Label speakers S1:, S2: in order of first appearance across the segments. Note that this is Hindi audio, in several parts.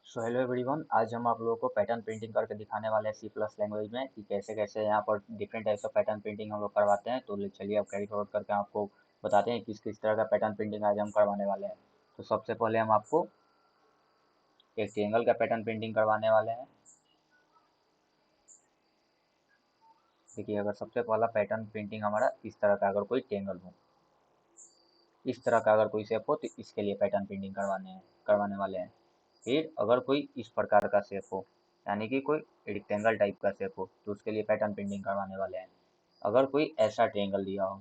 S1: सो हेलो एवरीवन, आज हम आप लोगों को पैटर्न प्रिंटिंग करके दिखाने वाले हैं सी प्लस लैंग्वेज में कि कैसे कैसे यहाँ पर different types of pattern printing हम लोग करवाते हैं। तो चलिए अब कैरी फॉरवर्ड करके आपको बताते हैं किस किस तरह का पैटर्न प्रिंटिंग आज हम करवाने वाले हैं। तो सबसे पहले हम आपको एक ट्रायंगल का पैटर्न प्रिंटिंग करवाने वाले हैं। देखिए, अगर सबसे पहला पैटर्न प्रिंटिंग हमारा इस तरह का, अगर कोई ट्रायंगल हो, इस तरह का अगर कोई शेप हो तो इसके लिए पैटर्न प्रिंटिंग करवाने वाले हैं। फिर अगर कोई इस प्रकार का शेप हो, यानी कि कोई रेक्टेंगल टाइप का शेप हो, तो उसके लिए पैटर्न प्रिंटिंग करवाने वाले हैं। अगर कोई ऐसा ट्रायंगल दिया हो,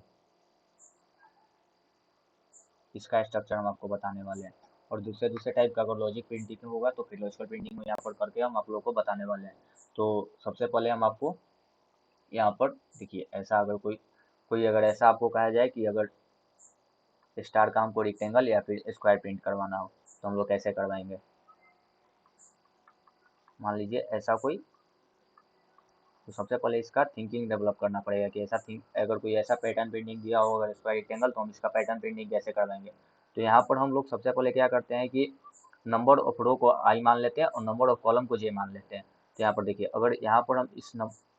S1: इसका स्ट्रक्चर हम आपको बताने वाले हैं। और दूसरे दूसरे टाइप का अगर लॉजिक प्रिंटिंग होगा तो फिर लॉजिकल प्रिंटिंग में यहाँ पर करके हम आप लोगों को बताने वाले हैं। तो सबसे पहले हम आपको यहाँ पर देखिए, ऐसा अगर कोई कोई अगर ऐसा आपको कहा जाए कि अगर स्टार का हमको रेक्टेंगल या फिर स्क्वायर प्रिंट करवाना हो, तो हम लोग कैसे करवाएंगे। मान लीजिए ऐसा कोई, तो सबसे पहले इसका थिंकिंग डेवलप करना पड़ेगा कि ऐसा थिंक, अगर कोई ऐसा पैटर्न प्रिंटिंग दिया हो अगर स्क्वायर रेक्टेंगल, तो हम इसका पैटर्न प्रिंटिंग कैसे करवाएंगे। तो यहाँ पर हम लोग सबसे पहले क्या करते हैं कि नंबर ऑफ रो को आई मान लेते हैं और नंबर ऑफ कॉलम को जे मान लेते हैं। तो यहाँ पर देखिए, अगर यहाँ पर हम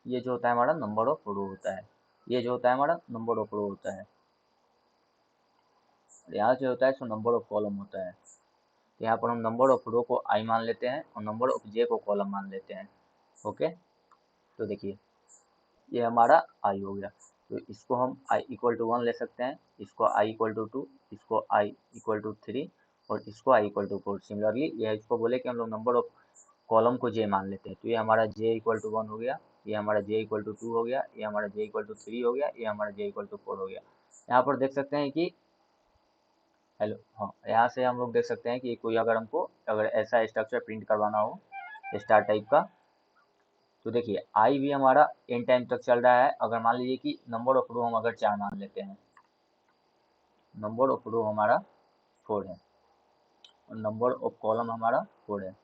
S1: ये जो होता है हमारा नंबर ऑफ रो होता है, ये जो होता है हमारा नंबर ऑफ रो होता है, और यहाँ जो होता है सो नंबर ऑफ कॉलम होता है। तो यहाँ पर हम नंबर ऑफ रो को आई मान लेते हैं और नंबर ऑफ जे को कॉलम मान लेते हैं। ओके, तो देखिए ये हमारा आई हो गया। तो इसको हम आई इक्वल टू 1 ले सकते हैं, इसको आई इक्वल टू 2, इसको आई इक्वल टू 3 और इसको आई इक्वल टू 4। सिमिलरली ये इसको बोले कि हम लोग नंबर ऑफ कॉलम को जे मान लेते हैं। तो ये हमारा जे इक्वल टू 1 हो गया, ये हमारा जे इक्वल टू 2 हो गया, ये हमारा जे इक्वल टू 3 हो गया, ये हमारा जे इक्वल टू 4 हो गया। यहाँ पर देख सकते हैं कि हेलो, हाँ, यहाँ से हम लोग देख सकते हैं कि कोई अगर हमको अगर ऐसा स्ट्रक्चर प्रिंट करवाना हो स्टार टाइप का, तो देखिए आई भी हमारा एन टाइम तक चल रहा है। अगर मान लीजिए कि नंबर ऑफ रो हम अगर 4 मान लेते हैं, नंबर ऑफ रो हमारा 4 है और नंबर ऑफ कॉलम हमारा 4 है।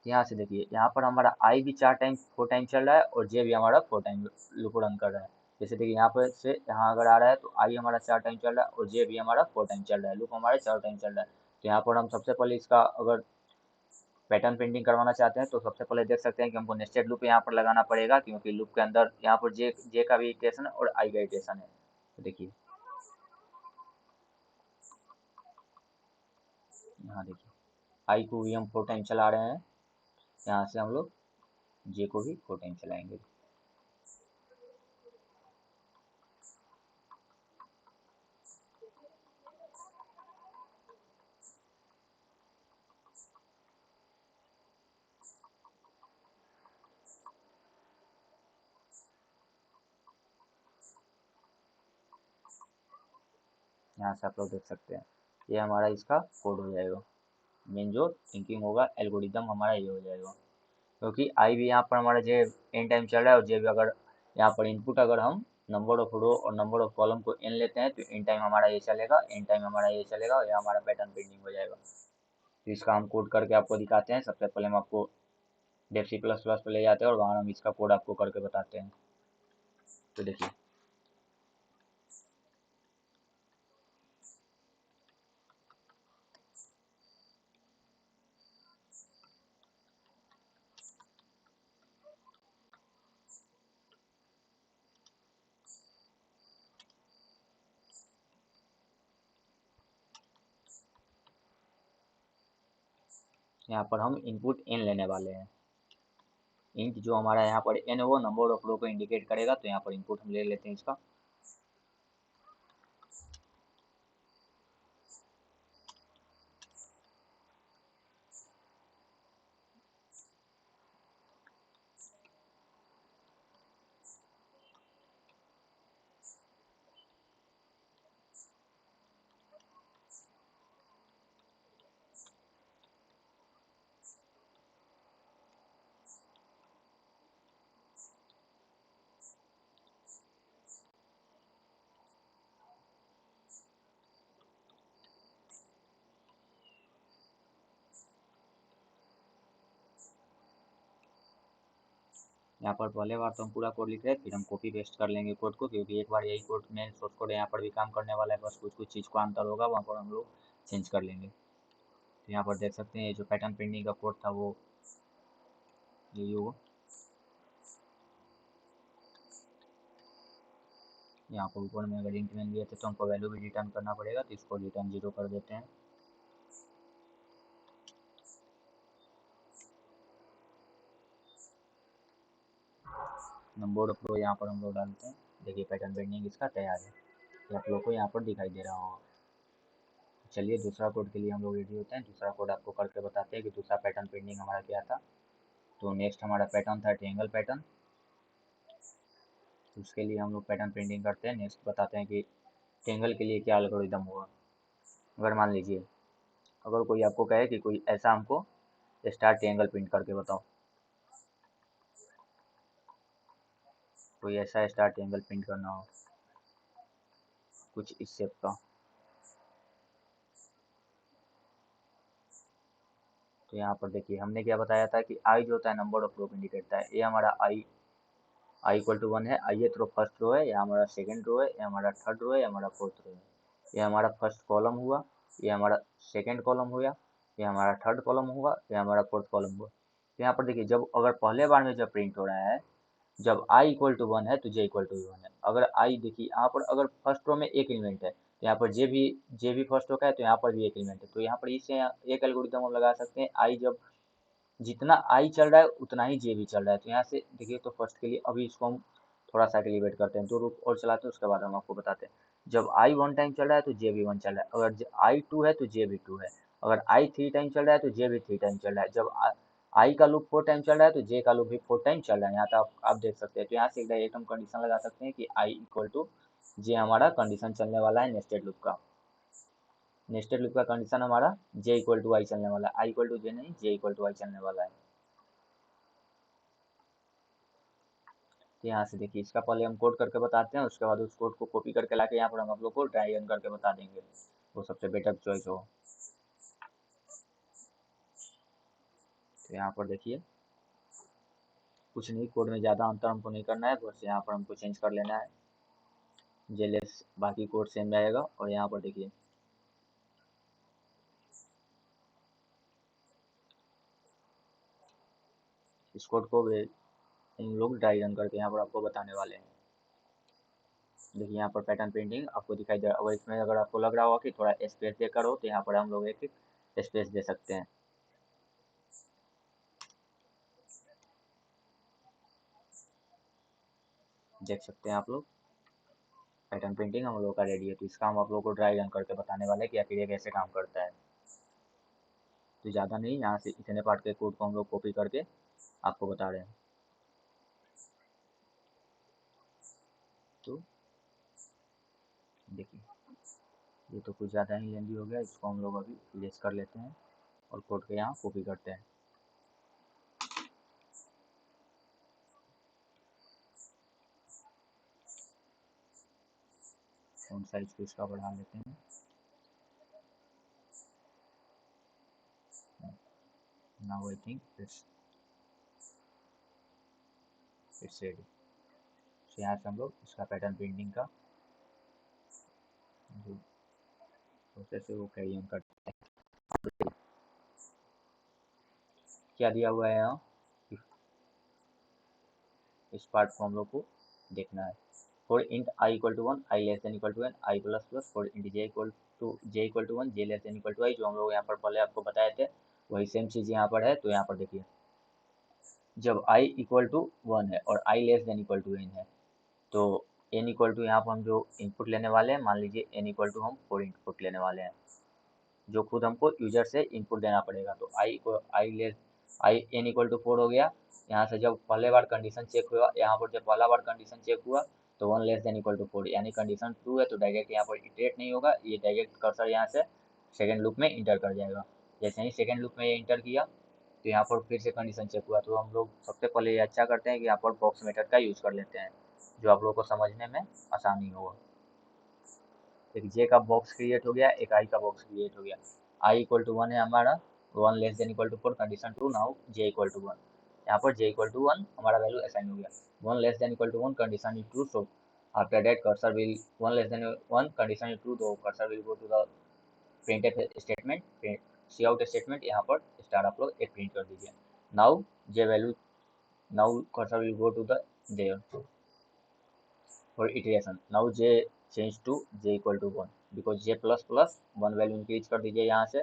S1: यहाँ से देखिए, यहाँ पर हमारा आई भी 4 टाइम 4 टाइम चल रहा है और जे भी हमारा 4 टाइम लूप रन कर रहा है। जैसे देखिए यहाँ पर से यहाँ अगर आ रहा है तो आई हमारा 4 टाइम चल रहा है और जे भी हमारा 4 टाइम चल रहा है, लूप हमारा 4 टाइम चल रहा है। तो यहाँ पर हम सबसे पहले इसका अगर पैटर्न प्रिंटिंग करवाना चाहते हैं तो सबसे पहले देख सकते हैं कि हमको नेस्टेड लूप यहाँ पर लगाना पड़ेगा, क्योंकि लूप के अंदर यहाँ पर जे जे का भी इक्वेशन है और आई का इक्वेशन है। तो देखिए यहाँ देखिए, आई को भी हम 4 टाइम चला रहे हैं, यहाँ से हम लोग जे को भी 4 टाइम चलाएंगे। यहाँ से आप लोग देख सकते हैं ये हमारा इसका कोड हो जाएगा। मेन जो थिंकिंग होगा एल्गोरिदम हमारा ये हो जाएगा, क्योंकि आई भी यहाँ पर हमारा जे एन टाइम चल रहा है और जे भी अगर यहाँ पर इनपुट अगर हम नंबर ऑफ रो और नंबर ऑफ कॉलम को एन लेते हैं तो एन टाइम हमारा ये चलेगा, एन टाइम हमारा ये चलेगा और ये हमारा पैटर्न प्रिंटिंग हो जाएगा। तो इसका हम कोड करके आपको दिखाते हैं। सबसे पहले हम आपको डेफ सी प्लस प्लस पे ले जाते हैं और वहाँ हम इसका कोड आपको करके बताते हैं। तो देखिए, यहाँ पर हम इनपुट एन लेने वाले हैं। इंट जो हमारा यहाँ पर एन है वो नंबर ऑफ रो को इंडिकेट करेगा, तो यहाँ पर इनपुट हम ले लेते हैं इसका। यहाँ पर पहले बार तो हम पूरा कोड लिख रहे हैं, फिर हम कॉपी पेस्ट कर लेंगे कोड को, क्योंकि एक बार यही कोड मेन सोर्स कोड यहाँ पर भी काम करने वाला है। बस कुछ कुछ चीज़ को अंतर होगा, वहाँ पर हम लोग चेंज कर लेंगे। तो यहाँ पर देख सकते हैं ये जो पैटर्न प्रिंटिंग का कोड था वो यही होगा। यहाँ पर ऊपर में अगर इंक्रीमेंट दिए थे तो हमको वैल्यू भी रिटर्न करना पड़ेगा, तो इसको रिटर्न 0 कर देते हैं। नंबर ऑफ रो यहाँ पर हम लोग डालते हैं। देखिए पैटर्न प्रिंटिंग इसका तैयार है, ये आप लोग को यहाँ पर दिखाई दे रहा होगा। चलिए दूसरा कोड के लिए हम लोग रेडी होते हैं। दूसरा कोड आपको करके बताते हैं कि दूसरा पैटर्न प्रिंटिंग हमारा क्या था। तो नेक्स्ट हमारा पैटर्न था ट्रायंगल पैटर्न। उसके लिए हम लोग पैटर्न प्रिंटिंग करते हैं। नेक्स्ट बताते हैं कि ट्रायंगल के लिए क्या एल्गोरिदम होगा। अगर मान लीजिए अगर कोई आपको कहे कि कोई ऐसा हमको स्टार ट्रायंगल प्रिंट करके बताओ, कोई ऐसा स्टार ट्रायंगल प्रिंट करना हो कुछ इस शेप का, तो यहाँ पर देखिए हमने क्या बताया था कि आई जो होता है नंबर ऑफ रो इंडिकेट करता है। ये हमारा आई इक्वल टू 1 है। आई रो फर्स्ट रो है, या हमारा सेकंड रो है, या हमारा थर्ड रो है, या हमारा फोर्थ रो है। ये हमारा फर्स्ट कॉलम हुआ, ये हमारा सेकंड कॉलम हुआ, ये हमारा थर्ड कॉलम हुआ, ये हमारा फोर्थ कॉलम हुआ। तो यहाँ पर देखिए जब अगर पहले बार में जब प्रिंट हो रहा है, जब आई इक्वल टू 1 है तो जे इक्वल टू 1 है। अगर आई देखिए यहाँ पर अगर फर्स्ट रो में एक एलिमेंट है तो यहाँ पर जे भी फर्स्ट रो का है, तो यहाँ पर भी एक एलिमेंट है। तो यहाँ पर इससे एक एल्गोरिदम हम लगा सकते हैं, आई जब जितना आई चल रहा है उतना ही जे भी चल रहा है। तो यहाँ से देखिए तो फर्स्ट के लिए अभी इसको हम थोड़ा सा के लिए वेट करते हैं, 2 लूप और चलाते हैं, उसके बाद हम आपको बताते हैं। जब आई 1 टाइम चल रहा है तो जे भी 1 चल रहा है। अगर आई 2 है तो जे भी 2 है। अगर आई 3 टाइम चल रहा है तो जे भी 3 टाइम चल रहा है। जब आई का लूप 4 टाइम चल रहा है तो जे का लूप भी 4 टाइम चल रहा है। यहाँ तक आप देख सकते हैं। तो यहाँ से एक डायरेक्ट हम कंडीशन लगा सकते हैं कि आई इक्वल टू जे हमारा कंडीशन चलने वाला है नेस्टेड लूप का। नेस्टेड लूप का कंडीशन हमारा जे इक्वल टू आई चलने वाला है, आई इक्वल टू जे नहीं, जे इक्वल टू आई चलने वाला है। तो यहाँ से देखिए इसका पहले हम कोड करके बताते हैं, उसके बाद उस कोड को कॉपी करके लाके यहाँ पर हम आप लोग को ट्राई रन करके बता देंगे, वो सबसे बेटर चॉइस हो। तो यहाँ पर देखिए कुछ नहीं, कोड में ज़्यादा अंतर हमको नहीं करना है, बस यहाँ पर हमको चेंज कर लेना है जेलेस, बाकी कोड सेम रहेगा। और यहाँ पर देखिए इस कोड को भी हम लोग ड्राई रन करके यहाँ पर आपको बताने वाले हैं। देखिए यहाँ पर पैटर्न प्रिंटिंग आपको दिखाई दे रहा है। और इसमें अगर आपको लग रहा होगा कि थोड़ा स्पेस देकर हो, तो यहाँ पर हम लोग एक स्पेस दे सकते हैं। देख सकते हैं आप लोग पैटर्न प्रिंटिंग हम लोग का रेडी है। तो इसका हम आप लोग को ड्राई रन करके बताने वाले हैं कि आखिर ये कैसे काम करता है। तो ज़्यादा नहीं, यहाँ से इतने पार्ट के कोड को हम लोग कॉपी करके आपको बता रहे हैं। तो देखिए ये तो कुछ ज़्यादा ही लेंदी हो गया, इसको हम लोग अभी लेस कर लेते हैं और कोड के यहाँ कॉपी करते हैं। फ़ॉन्ट साइज को इसका बढ़ा लेते हैं। Now I think it's ready. तो यहाँ से हम लोग इसका पैटर्न प्रिंटिंग का जो प्रोसेस है वो कैरी ऑन करते हैं। क्या दिया हुआ है यहाँ, इस पार्ट को हम लोग को देखना है। For int I equal to 1, I less than equal to N, I plus plus. For int J equal to 1, J less than equal to I, जो हम लोग यहाँ पर पहले आपको बताए थे वही सेम चीज़ यहाँ पर है। तो यहाँ पर देखिए जब आई इक्वल टू 1 है और I less than equal to N है, तो एन इक्वल टू यहाँ पर हम जो इनपुट लेने वाले हैं, मान लीजिए एन इक्वल टू हम 4 इनपुट लेने वाले हैं, जो खुद हमको यूजर से इनपुट देना पड़ेगा। तो आई एन इक्वल टू 4 हो गया। यहाँ से जब पहले बार कंडीशन चेक हुआ, यहाँ पर जब पहला बार कंडीशन चेक हुआ तो 1 लेस देन इक्वल टू 4, यानी कंडीशन ट्रू है, तो डायरेक्ट यहाँ पर इटरेट नहीं होगा, ये डायरेक्ट कर्सर यहाँ से सेकेंड लूप में इंटर कर जाएगा। जैसे ही सेकेंड लूप में ये इंटर किया तो यहाँ पर फिर से कंडीशन चेक हुआ। तो हम लोग सबसे पहले ये अच्छा करते हैं कि यहाँ पर बॉक्स मेथड का यूज़ कर लेते हैं, जो आप लोग को समझने में आसानी होगा। एक जे का बॉक्स क्रिएट हो गया, एक आई का बॉक्स क्रिएट हो गया। आई इक्वल टू 1 है हमारा, 1 less than equal to 4, condition true. Now J equal to 1, यहाँ पर जे इक्वल टू 1 हमारा वैल्यू असाइन हो गया। 1 less than equal to 1, condition is true, so after that cursor will 1 less than 1 condition is true, तो cursor will go to the print statement, C out statement, यहाँ पर स्टार आप लोग एक प्रिंट कर दीजिए। Now J value, now cursor will go to the there for iteration. Now j change to j equal to 1 because j plus plus 1 value increase कर दीजिए यहाँ से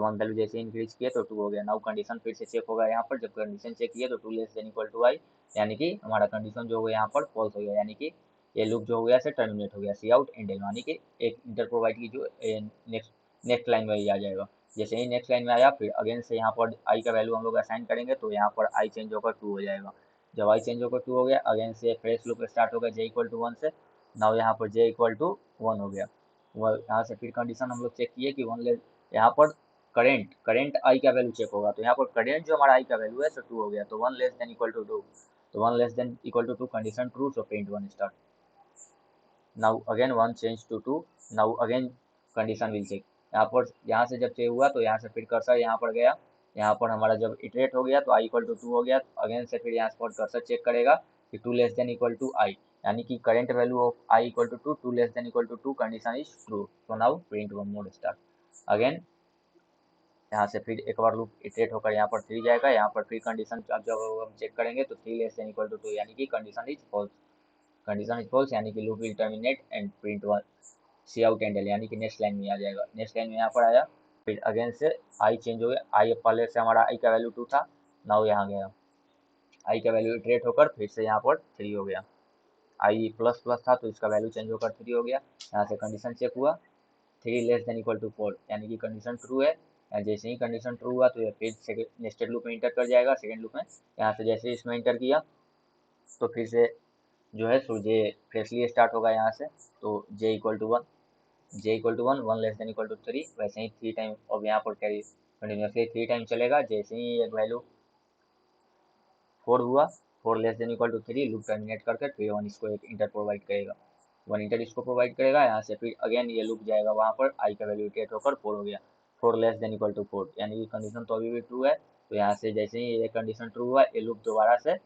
S1: 1 वैल्यू जैसे इंक्रीज किया तो 2 हो गया। नाउ कंडीशन फिर से चेक होगा यहाँ पर, जब कंडीशन चेक किया तो 2 less than equal to i, यानी कि हमारा कंडीशन जो हो गया यहाँ पर फॉल्स हो गया, यानी कि ये लूप जो हो गया से टर्मिनेट हो गया। सी आउट एंड एल, यानी कि एक इंटर प्रोवाइड की जो नेक्स्ट लाइन में ही आ जाएगा। जैसे ही नेक्स्ट लाइन में आया फिर अगेन से यहाँ पर i का वैल्यू हम लोग असाइन करेंगे तो यहाँ पर i चेंज होकर 2 हो जाएगा। जब i चेंज होकर 2 हो गया अगेन से फ्रेश लूप स्टार्ट होगा j इक्वल टू 1 से। नाउ यहाँ पर j इक्वल टू 1 हो गया। वह यहाँ से फिर कंडीशन हम लोग चेक किए कि 1 ले, यहाँ पर करेंट i का वैल्यू चेक होगा तो यहाँ पर करेंट जो हमारा i का वैल्यू है तो 2 हो गया, तो 1 लेस देन इक्वल टू 2, तो 1 less than equal to 2 condition true, so print 1 star. Now again 1 change to 2, now again condition will check. यहाँ से जब चेक हुआ तो यहाँ से फिर कर्सर यहाँ पर गया, यहाँ पर हमारा जब इटरेट हो गया तो i इक्वल टू 2 हो गया, अगेन से फिर यहाँ पर कर्सर चेक करेगा कि 2 less than equal to i, यानी कि current value of i equal to 2, 2 less than equal to 2 condition is true, so now print 1 mod star. Again यहाँ से फिर एक बार लूप इटरेट होकर यहाँ पर 3 जाएगा, यहाँ पर फिर कंडीशन जब हम चेक करेंगे तो 3 लेस देन इक्वल टू 2, यानी कि condition is false, condition is false, यानी कि loop will terminate and print 1 C out end L, यानी कि नेक्स्ट लाइन में आ जाएगा। नेक्स्ट लाइन में यहाँ पर आया फिर अगेन से आई चेंज हो गया, आई पहले से हमारा आई का वैल्यू 2 था, नाउ यहाँ गया आई का वैल्यू इटरेट होकर फिर से यहाँ पर 3 हो गया, आई प्लस प्लस था तो इसका वैल्यू चेंज होकर 3 हो गया। यहाँ से कंडीशन चेक हुआ 3 लेस देन इक्वल टू 4, यानी कि कंडीशन ट्रू है। जैसे ही कंडीशन ट्रू हुआ तो ये फिर नेक्स्टेड लूप में इंटर कर जाएगा, सेकेंड लूप में। यहाँ से जैसे इसमें इंटर किया तो फिर से जो है सो जे फ्रेशली स्टार्ट होगा यहाँ से, तो J equal to 1, J equal to 1, 1 less than equal to 3, वैसे ही 3 टाइम अब यहाँ पर कैरी कंटिन्यूसली 3 टाइम चलेगा। जैसे ही एक वैल्यू 4 हुआ, 4 less than equal to 3, loop terminate करके फिर 1 इसको एक इंटर प्रोवाइड करेगा, 1 इंटर इसको प्रोवाइड करेगा। यहाँ से फिर अगेन ये लूप जाएगा वहाँ पर, आई का वैल्यू इटरेट होकर 4 हो गया, 4 लेस देन इक्वल टू 4, यानी कि कंडीशन तो अभी भी ट्रू है। तो यहाँ से जैसे ही ये कंडीशन ट्रू हुआ ये लूप दोबारा से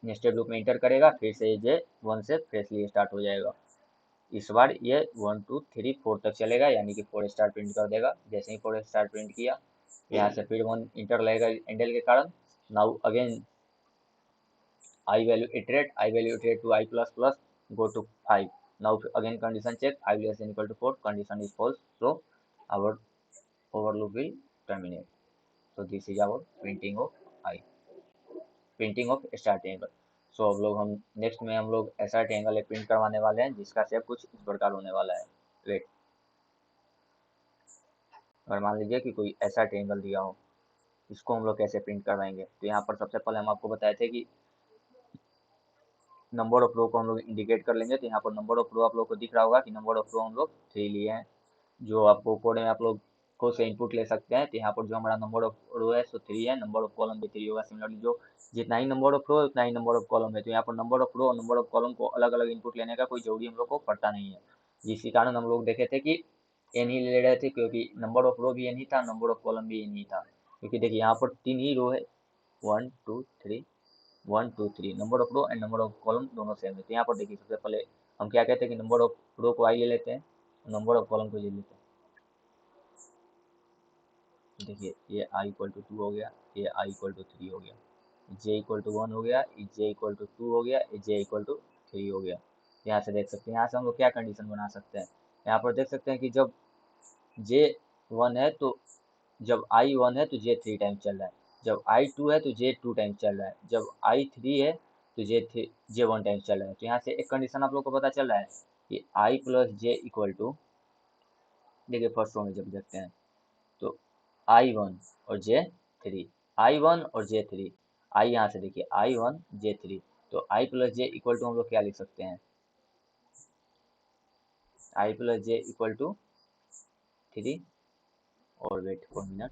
S1: नेक्स्टेड लूप में इंटर करेगा, फिर से ये 1 से फ्रेशली स्टार्ट हो जाएगा। इस बार ये 1 2 3 4 तक चलेगा, यानी कि 4 स्टार प्रिंट कर देगा। जैसे ही 4 स्टार प्रिंट किया यहाँ से फिर 1 इंटर लगेगा एंडल के कारण। Now again I value iterate to I plus plus go to 5, now again condition check, 5 less than equal to 4, condition is false, so our over loop will terminate. So this is our printing of star triangle. So अब लोग हम नेक्स्ट में हम लोग ऐसा ट्रायंगल एक प्रिंट करवाने वाले हैं जिसका शेप कुछ इस प्रकार होने वाला है। वेट, अगर मान लीजिए कि कोई ऐसा ट्रायंगल दिया हो, इसको हम लोग कैसे प्रिंट करवाएंगे, तो यहाँ पर सबसे पहले हम आपको बताए थे कि नंबर ऑफ रो को हम लोग इंडिकेट कर लेंगे। तो यहाँ पर नंबर ऑफ रो आप लोग को दिख रहा होगा कि नंबर ऑफ रो हम लोग 3 लिए हैं, जो आपको कोड में आप लोग खुद से इनपुट ले सकते हैं। तो यहाँ पर जो हमारा नंबर ऑफ रो है सो 3 है, नंबर ऑफ कॉलम भी 3 होगा। सिमिलरली जो जितना ही नंबर ऑफ रो है उतना ही नंबर ऑफ कॉलम है, तो यहाँ पर नंबर ऑफ रो और नंबर ऑफ कॉलम को अलग अलग इनपुट लेने का कोई जरूरी हम लोग को पड़ता नहीं है, जिसके कारण हम लोग देखे थे कि एन ही ले रहे थे, क्योंकि नंबर ऑफ रो भी एन ही था, नंबर ऑफ कॉलम भी एन ही था। क्योंकि देखिए यहाँ पर 3 ही रो है, 1 2 3, 1 2 3, number of row and number of column दोनों सेम है। तो यहाँ पर देखिए सबसे पहले हम क्या कहते हैं कि नंबर ऑफ रो को आई ले लेते हैं, नंबर ऑफ कॉलम को ले लेते हैं। देखिए ये i इक्वल टू 2 हो गया, ये i इक्वल टू 3 हो गया, j इक्वल टू 1 हो गया, j इक्वल टू 2 हो गया, j इक्वल टू 3 हो गया। यहाँ से देख सकते हैं, यहाँ से हम लोग क्या कंडीशन बना सकते हैं, यहाँ पर देख सकते हैं कि जब j 1 है तो जब i 1 है तो j 3 टाइम चल रहा है, जब i 2 है तो j 2 टाइम चल रहा है, जब i 3 है तो j 1 टाइम चल रहा है। तो यहाँ से एक कंडीशन आप लोग को पता चल रहा है कि i plus j equal to, देखिए फर्स्ट रो में जब देखते हैं तो I1 और J3, I1 और J3, I यहाँ से देखिए I1 J3, तो I plus J equal to हम लोग क्या लिख सकते हैं, I plus J equal to 3, और wait for minute,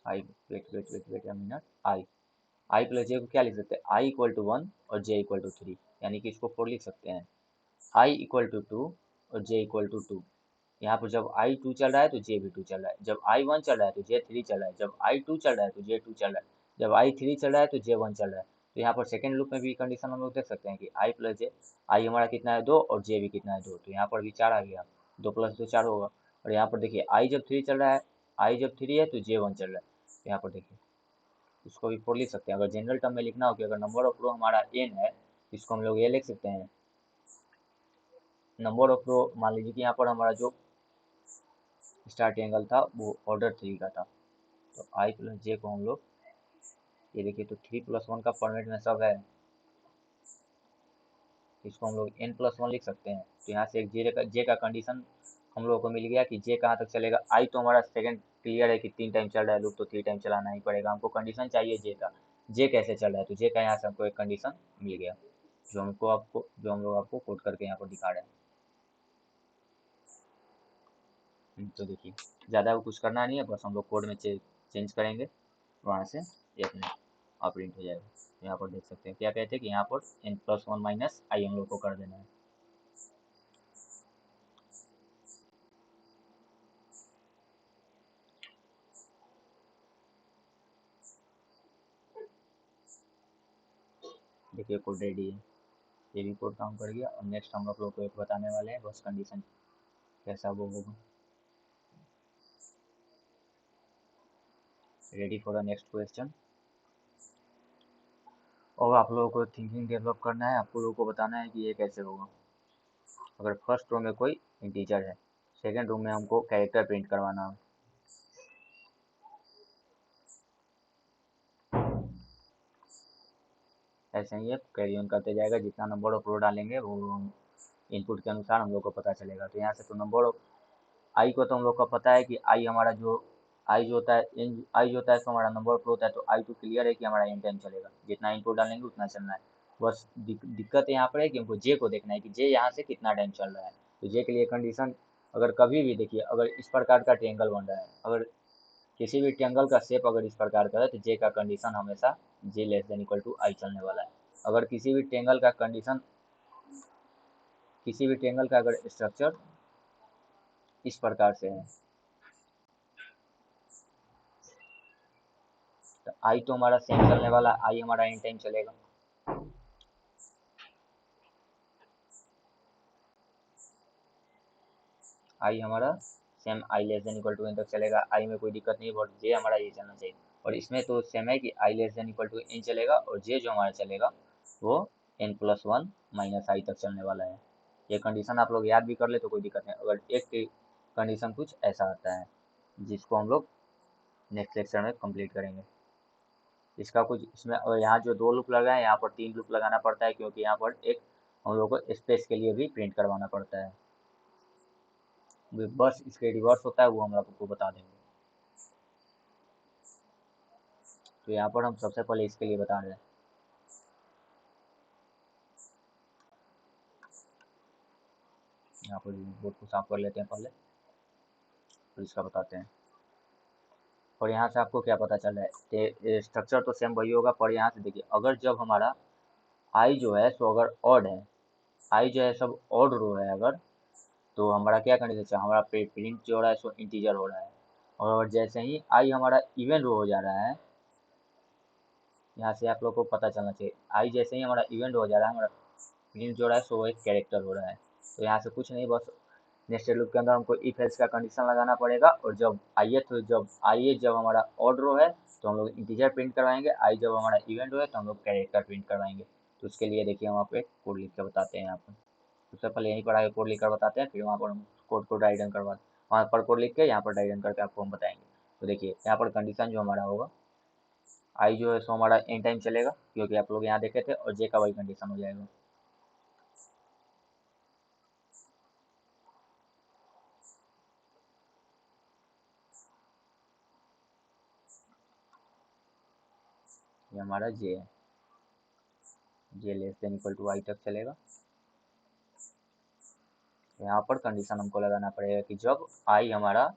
S1: wait a minute, I plus J को क्या लिख सकते हैं, I इक्वल टू 1 और J इक्वल टू 3, यानी कि इसको 4 लिख सकते हैं। I इक्वल टू 2 और J इक्वल टू 2, यहाँ पर जब I2 चल रहा है तो J भी 2 चल रहा है, जब I1 चल रहा है तो J3 चल रहा है, जब I2 चल रहा है तो J2 चल रहा है, जब I3 चल रहा है तो J1 चल रहा है। तो यहाँ पर सेकेंड लूप में भी कंडीशन हम लोग देख सकते हैं कि आई प्लस जे, आई हमारा कितना है 2 और जे भी कितना है 2, तो यहाँ पर भी 4 आ गया, 2 + 2 4 होगा। और यहाँ पर देखिए आई जब 3 चल रहा है, आई जब 3 है तो जे 1 चल रहा है, तो यहाँ पर देखिए इसको भी 4 लिख सकते हैं। अगर जनरल टर्म में लिखना हो कि अगर नंबर ऑफ रो हमारा n है, इसको हम लोग ये लिख सकते हैं, नंबर ऑफ रो मान लीजिए कि यहाँ पर हमारा जो स्टार ट्रायंगल था वो ऑर्डर 3 का था, तो आई प्लस जे को हम लोग ये देखिए तो 3 + 1 का फॉर्मेट में सब है, इसको हम लोग n+1 लिख सकते हैं। तो यहाँ से एक जे का कंडीशन हम लोगों को मिल गया कि जे कहाँ तक चलेगा। आई तो हमारा सेकंड क्लियर है कि 3 टाइम चल रहा है लूप, तो 3 टाइम चलाना ही पड़ेगा। हमको कंडीशन चाहिए जे का, जे कैसे चल रहा है, तो जे का यहाँ से हमको एक कंडीशन मिल गया जो हम लोग आपको कोड करके यहाँ पर दिखा रहे हैं। तो देखिए ज़्यादा कुछ करना नहीं है, बस हम लोग कोड में चेंज करेंगे, वहाँ से ये अपने आप प्रिंट हो जाएगा। यहाँ पर देख सकते हैं क्या कहते हैं कि यहाँ पर n+1 - आई हम लोग को कर देना है। देखिए कोड रेडी है, ये भी कोड काम कर गया। और नेक्स्ट हम लोग को एक बताने वाले हैं, बस कंडीशन कैसा वो होगा। Ready for the next question. और आप लोगों को थिंकिंग डेवलप करना है, आपको लोगों को बताना है कि ये कैसे होगा। अगर फर्स्ट रो में कोई इंटीजर है, सेकंड रो में हमको कैरेक्टर प्रिंट करवाना है। ऐसे ही ये कैरी ऑन करते जाएगा, जितना नंबर ऑफ रो डालेंगे वो इनपुट के अनुसार हम लोग को पता चलेगा। तो यहाँ से तो नंबर ऑफ आई को तो हम लोग को पता है कि आई हमारा जो आई जो होता है आई जो होता है तो हमारा नंबर ऑफ रो होता है, तो आई तो क्लियर है कि हमारा एन टाइम चलेगा, जितना इनपुट डालेंगे उतना चलना है। बस दिक्कत यहाँ पर है कि हमको जे को देखना है कि जे यहाँ से कितना टाइम चल रहा है। तो जे के लिए कंडीशन, अगर कभी भी देखिए अगर इस प्रकार का ट्रायंगल बन रहा है, अगर किसी भी ट्रायंगल का शेप अगर इस प्रकार का है, तो जे का कंडीशन हमेशा जे लेस देन इक्वल टू आई चलने वाला है। अगर किसी भी ट्रायंगल का कंडीशन, किसी भी ट्रायंगल का अगर स्ट्रक्चर इस प्रकार से है, तो आई तो हमारा सेम चलने वाला, आई हमारा एन टाइम चलेगा। आई हमारा same I less than equal to N तक चलेगा, आई में कोई दिक्कत नहीं, बट जे हमारा ये चलना चाहिए। और इसमें तो सेम है कि I less than equal to N चलेगा, और जे जो हमारा चलेगा वो n+1 - आई तक चलने वाला है। ये कंडीशन आप लोग याद भी कर ले तो कोई दिक्कत नहीं। अगर एक कंडीशन कुछ ऐसा आता है जिसको हम लोग नेक्स्ट लेक्चर में कंप्लीट करेंगे। इसका कुछ इसमें, और यहाँ जो 2 लूप लगा है यहाँ पर 3 लूप लगाना पड़ता है, क्योंकि यहाँ पर एक हम लोग को स्पेस के लिए भी प्रिंट करवाना पड़ता है। बस इसके रिवर्स होता है वो हम आपको बता देंगे। तो यहाँ पर हम सबसे पहले इसके लिए बता रहे हैं। यहाँ पर बोर्ड को साफ कर लेते हैं पहले, फिर इसका बताते हैं। और यहाँ से आपको क्या पता चल रहा है, स्ट्रक्चर तो सेम वही होगा, पर यहाँ से देखिए अगर जब हमारा आई जो है सो अगर ऑड है, आई जो है सब ऑड रो है अगर, तो हमारा क्या कंडीशन है, हमारा प्रिंट जो हो रहा है सो इंटीजर हो रहा है। और जैसे ही आई हमारा इवन रो हो जा रहा है, यहाँ से आप लोग को पता चलना चाहिए, आई जैसे ही हमारा इवेंट हो जा रहा है, हमारा प्रिंट जो रहा है सो एक कैरेक्टर हो रहा है। तो यहाँ से कुछ नहीं, बस नेस्टेड लूप के अंदर हमको इफ एल्स का कंडीशन लगाना पड़ेगा। और जब आइए जब हमारा ऑड रो है तो हम लोग इंटीजर प्रिंट करवाएंगे, आई जब हमारा इवेंट हो है तो हम लोग कैरेक्टर प्रिंट करवाएंगे। तो उसके लिए देखिए हम आप एक कोड लिख के बताते हैं। यहाँ पर सबसे पहले यहीं पर आगे कोड लिख कर बताते हैं, फिर वहाँ पर हम कोड को ड्राई रन करवा, वहाँ पर कोड लिख के यहाँ पर ड्राई रन करके आपको हम बताएंगे। तो देखिए यहाँ पर कंडीशन जो हमारा होगा, आई जो है सो हमारा एन टाइम चलेगा, क्योंकि आप लोग यहाँ देखे थे, और जे का वही कंडीशन हो जाएगा। ये हमारा जे है, जे लेस देन इक्वल टू आई तक चलेगा। यहाँ पर कंडीशन हमको लगाना पड़ेगा कि जब आई हमारा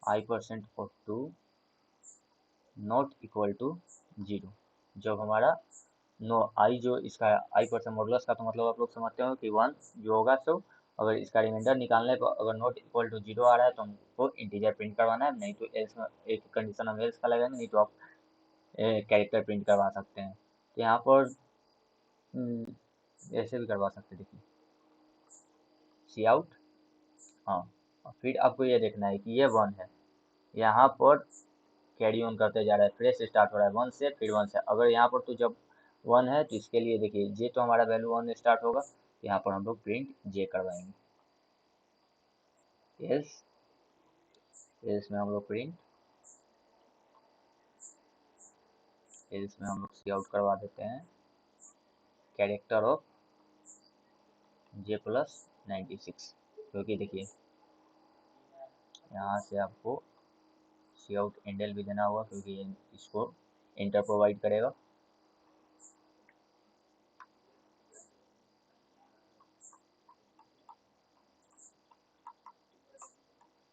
S1: i%of 2 नॉट इक्वल टू 0, जब हमारा नो आई जो इसका i% मॉडुलस का तो मतलब आप लोग समझते हो कि 1 जो होगा, तो अगर इसका रिमाइंडर निकालने पर अगर नॉट इक्वल टू 0 आ रहा है तो हमको इंटीजर प्रिंट करवाना है, नहीं तो एल्स में एक कंडीशन हम एल्स का लगाएंगे, नहीं तो आप कैरेक्टर प्रिंट करवा सकते हैं। तो यहाँ पर ऐसे भी करवा सकते हैं, देखिए सी आउट। हाँ, और फिर आपको ये देखना है कि ये 1 है, यहाँ पर कैरी ऑन करते जा रहा है, फ्रेश स्टार्ट हो रहा है 1 से, फिर 1 से। अगर यहाँ पर तो जब 1 है तो इसके लिए देखिए जे तो हमारा वैल्यू 1 स्टार्ट होगा, तो यहाँ पर हम लोग प्रिंट जे करवाएंगे। एल्स एल्स में हम लोग प्रिंट, एल्स में हम लोग सी आउट करवा देते हैं कैरेक्टर ऑफ जे प्लस 96, क्योंकि देखिए यहाँ से आपको सी आउट एंडल भी देना होगा, क्योंकि ये इसको इंटर प्रोवाइड करेगा।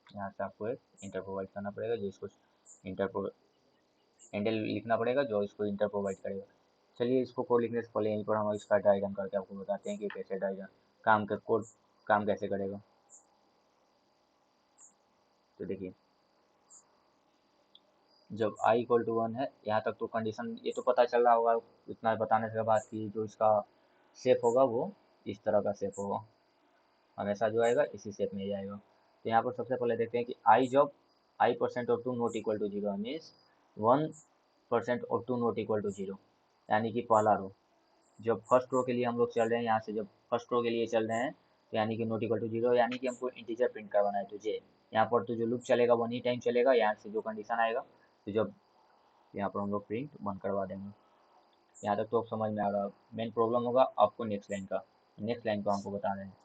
S1: यहाँ से आपको एक इंटर प्रोवाइड करना पड़ेगा, जो इसको इंटर हैंडल लिखना पड़ेगा, जो इसको इंटर प्रोवाइड करेगा। चलिए इसको कोड लिखने से पहले यहीं पर हम इसका डायग्राम करके आपको बताते हैं कि कैसे डायग्राम कोड काम कैसे करेगा। तो देखिए जब i इक्वल टू 1 है, यहाँ तक तो कंडीशन ये तो पता चल रहा होगा इतना बताने के बाद कि जो इसका शेप होगा वो इस तरह का शेप होगा, हमेशा जो आएगा इसी शेप में ही आएगा। तो यहाँ पर सबसे पहले देखते हैं कि i जब i% of 2 not equal to 0 means 1% of 2 not equal to 0, यानी कि पहला रो। जब फर्स्ट रो के लिए हम लोग चल रहे हैं, यहाँ से जब फर्स्ट रो के लिए चल रहे हैं, तो यानी कि नॉट इक्वल टू 0, यानी कि हमको इंटीजर प्रिंट करवाना है। तो जे यहाँ पर तो जो लूप चलेगा 1 ही टाइम चलेगा, यहाँ से जो कंडीशन आएगा, तो जब यहाँ पर हम लोग प्रिंट 1 करवा देंगे। यहाँ तक तो समझ में आ रहा है। मेन प्रॉब्लम होगा आपको नेक्स्ट लाइन का, नेक्स्ट लाइन को हमको बता रहे हैं।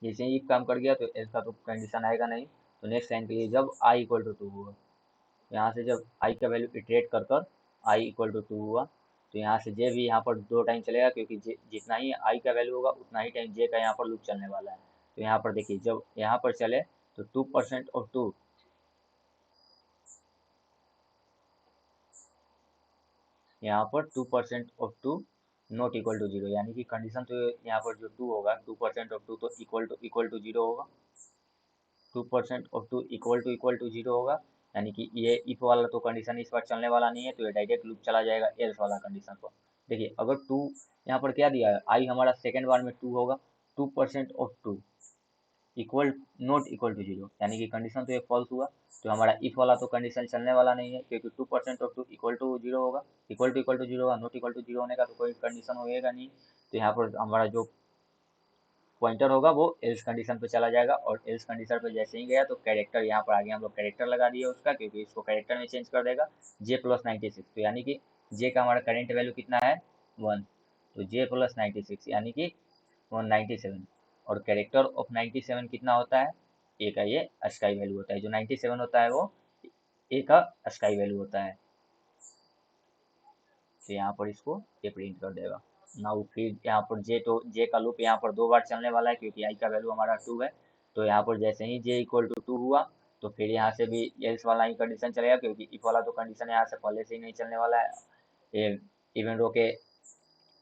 S1: जैसे ही काम कर गया तो एल्स का तो कंडीशन आएगा नहीं, तो नेक्स्ट लाइन के लिए जब आई इक्वल टू 2 हुआ, यहाँ से जब आई का वैल्यू इटरेट कर कर आई इक्वल टू 2 हुआ, तो यहाँ से जे भी यहाँ पर 2 टाइम चलेगा, क्योंकि जितना ही आई का वैल्यू होगा उतना ही टाइम जे का यहाँ पर लूप चलने वाला है। तो यहाँ पर देखिए जब यहाँ पर चले तो 2% ऑफ 2, यहाँ पर 2% ऑफ 2 नॉट इक्वल टू 0, यानी कि कंडीशन तो यहाँ पर जो 2 होगा 2% ऑफ 2 तो इक्वल टू 0 होगा, 2% ऑफ 2 इक्वल टू 0 होगा, यानी कि ये इफ वाला तो कंडीशन इस बार चलने वाला नहीं है, तो ये डायरेक्ट लूप चला जाएगा एल्स वाला कंडीशन पर। देखिए अगर 2 यहाँ पर क्या दिया है, आई हमारा सेकेंड बार में 2 होगा, 2% of 2 equal not equal to 0, यानी कि कंडीशन तो ये फॉल्स हुआ, तो हमारा इफ वाला तो कंडीशन चलने वाला नहीं है, क्योंकि 2% ऑफ 2 इक्वल टू 0 होगा, इक्वल टू 0 होगा, नॉट इक्वल टू 0 होने का तो कोई कंडीशन होएगा नहीं। तो यहाँ पर हमारा जो पॉइंटर होगा वो एल्स कंडीशन पे चला जाएगा, और एल्स कंडीशन पे जैसे ही गया तो कैरेक्टर यहाँ पर आगे हम लोग कैरेक्टर लगा दिए उसका, क्योंकि इसको कैरेक्टर में चेंज कर देगा जे प्लस 96, तो यानी कि जे का हमारा करेंट वैल्यू कितना है 1, तो जे प्लस 96 यानी कि 197, और कैरेक्टर ऑफ 97 कितना होता है, ए का ये स्काई वैल्यू होता है, जो 97 होता है वो ए का स्काई वैल्यू होता है। तो यहाँ पर इसको ये प्रिंट कर देगा ना। फिर यहाँ पर जे तो जे का लूप यहाँ पर 2 बार चलने वाला है, क्योंकि आई का वैल्यू हमारा 2 है। तो यहाँ पर जैसे ही जे इक्वल टू 2 हुआ, तो फिर यहाँ से भी एल्स वाला ही कंडीशन चलेगा, क्योंकि इफ वाला तो कंडीशन यहाँ से पहले से ही नहीं चलने वाला है। इवेंट रो के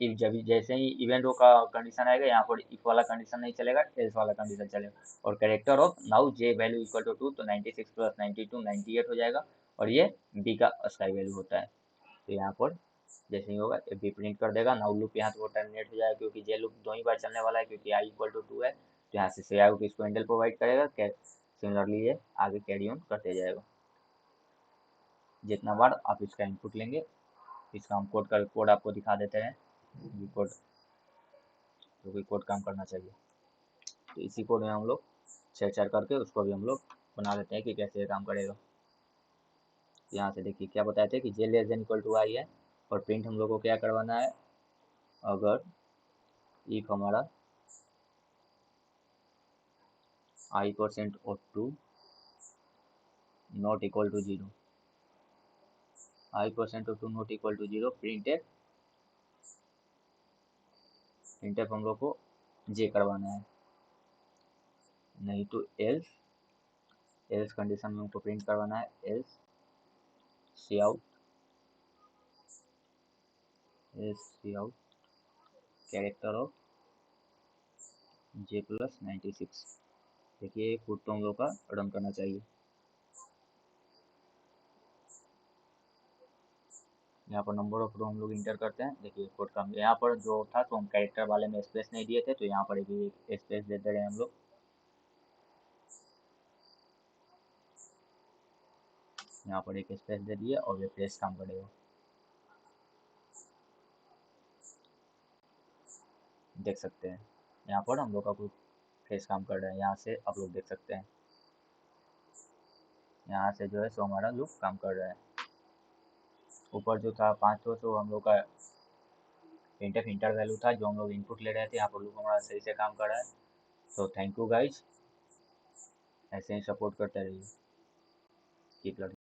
S1: इफ जब जैसे ही इवेंट रो का कंडीशन आएगा, यहाँ पर इफ वाला कंडीशन नहीं चलेगा, एल्स वाला कंडीशन चलेगा। और character of now J value equal to 2, तो 96 प्लस 92 98 हो जाएगा, और ये बी का स्काई वैल्यू होता है। तो यहाँ पर जैसे ही होगा ये भी प्रिंट कर देगा। नाउ लूप यहाँ तो टर्मिनेट हो जाएगा, क्योंकि जे लूप 2 ही बार चलने वाला है, क्योंकि आई इक्वल टू 2 है, तो यहाँ से आउट इसको हैंडल प्रोवाइड करेगा। सिमिलरली ये आगे कैरी ऑन करते जाएगा, जितना बार आप इसका इनपुट लेंगे। इसका हम कोड आपको दिखा देते हैं, ये कोड जो भी कोड काम करना चाहिए। तो इसी कोड में हम लोग छेड़छाड़ करके उसको भी हम लोग बना लेते हैं कि कैसे ये काम करेगा। यहाँ से देखिए क्या बताए थे कि जे लेस देन इक्वल टू आई है, और प्रिंट हम लोग को क्या करवाना है, अगर इफ हमारा i% of 2 not equal to 0, i% of 2 not equal to 0, printf हम लोग को जे करवाना है, नहीं तो एल्स एल्स कंडीशन में हमको प्रिंट करवाना है else C out character of J plus 96। देखिए कोड तो हम लोग का रन करना चाहिए। यहाँ पर नंबर ऑफ रो हम लोग इंटर करते हैं। देखिए कोड का यहाँ पर जो था तो हम कैरेक्टर वाले में स्पेस नहीं दिए थे, तो यहाँ पर एक स्पेस दे दे रहे हैं हम लोग। यहाँ पर एक स्पेस दे दिए और ये प्रेस काम करेगा। देख सकते हैं यहाँ पर हम लोग का कोई फेस काम कर रहा है, यहाँ से आप लोग देख सकते हैं। यहाँ से जो है सो हमारा लूप काम कर रहा है। ऊपर जो था 500 सो हम लोग का इंटर वैल्यू था जो हम लोग इनपुट ले रहे थे। यहाँ पर लूप हमारा सही से काम कर रहा है। तो थैंक यू गाइज, ऐसे ही सपोर्ट करते रहिए। Keep learning.